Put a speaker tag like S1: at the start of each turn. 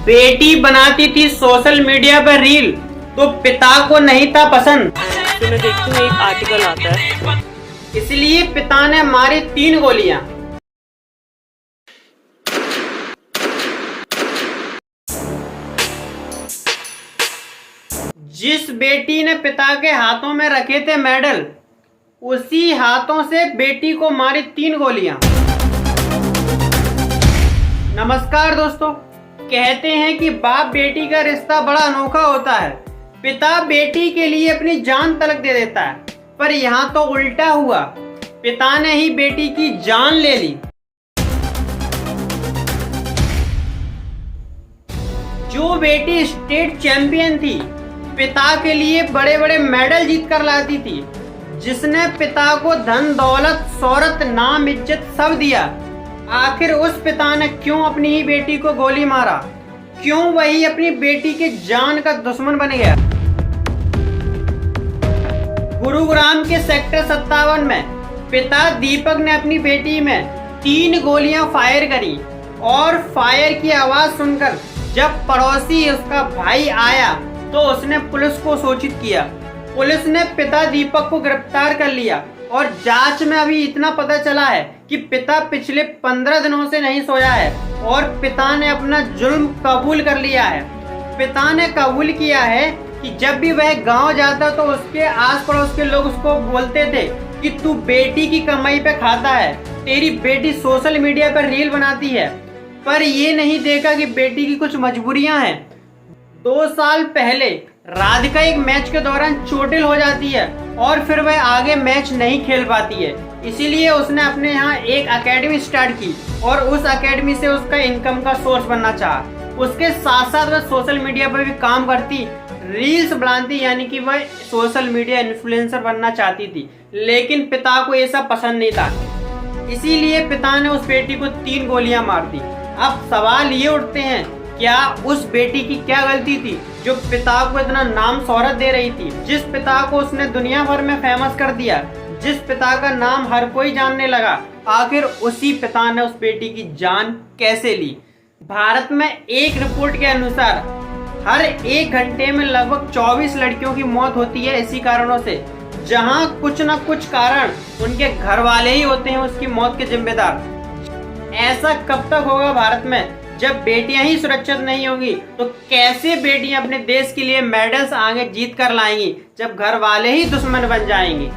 S1: बेटी बनाती थी सोशल मीडिया पर रील तो पिता को नहीं था पसंद,
S2: तो मैं देखती हूँ एक आर्टिकल आता है,
S1: इसलिए पिता ने मारी 3 गोलियां। जिस बेटी ने पिता के हाथों में रखे थे मेडल, उसी हाथों से बेटी को मारी 3 गोलियां। नमस्कार दोस्तों, कहते हैं कि बाप बेटी का रिश्ता बड़ा अनोखा होता है। पिता बेटी के लिए अपनी जान तलक दे देता है, पर यहाँ तो उल्टा हुआ, पिता ने ही बेटी की जान ले ली। जो बेटी स्टेट चैंपियन थी, पिता के लिए बड़े बड़े मेडल जीत कर लाती थी, जिसने पिता को धन दौलत शोहरत नाम इज्जत सब दिया, आखिर उस पिता ने क्यों अपनी ही बेटी को गोली मारा? क्यों वही अपनी बेटी के जान का दुश्मन बन गया? गुरुग्राम के सेक्टर 57 में पिता दीपक ने अपनी बेटी में 3 गोलियां फायर करी और फायर की आवाज सुनकर जब पड़ोसी उसका भाई आया तो उसने पुलिस को सूचित किया। पुलिस ने पिता दीपक को गिरफ्तार कर लिया और जांच में अभी इतना पता चला है कि पिता पिछले 15 दिनों से नहीं सोया है और पिता ने अपना जुल्म कबूल कर लिया है। पिता ने कबूल किया है कि जब भी वह गांव जाता तो उसके आस पड़ोस के लोग उसको बोलते थे कि तू बेटी की कमाई पे खाता है, तेरी बेटी सोशल मीडिया पर रील बनाती है, पर ये नहीं देखा कि बेटी की कुछ मजबूरियां हैं। 2 साल पहले राधिका एक मैच के दौरान चोटिल हो जाती है और फिर वह आगे मैच नहीं खेल पाती है, इसीलिए उसने अपने यहाँ एक एकेडमी स्टार्ट की और उस एकेडमी से उसका इनकम का सोर्स बनना चाहा। उसके साथ साथ वह सोशल मीडिया पर भी काम करती, रील्स बनाती, यानी कि वह सोशल मीडिया इन्फ्लुएंसर बनना चाहती थी, लेकिन पिता को ये सब पसंद नहीं था, इसीलिए पिता ने उस बेटी को 3 गोलियां मार दी। अब सवाल ये उठते हैं, क्या उस बेटी की क्या गलती थी जो पिता को इतना नाम शोहरत दे रही थी? जिस पिता को उसने दुनिया भर में फेमस कर दिया, जिस पिता का नाम हर कोई जानने लगा, आखिर उसी पिता ने उस बेटी की जान कैसे ली? भारत में एक रिपोर्ट के अनुसार हर 1 घंटे में लगभग 24 लड़कियों की मौत होती है इसी कारणों से, जहां कुछ न कुछ कारण उनके घर वाले ही होते हैं उसकी मौत के जिम्मेदार। ऐसा कब तक होगा भारत में? जब बेटियां ही सुरक्षित नहीं होंगी तो कैसे बेटियां अपने देश के लिए मेडल्स आगे जीत कर लाएंगी, जब घर वाले ही दुश्मन बन जाएंगी?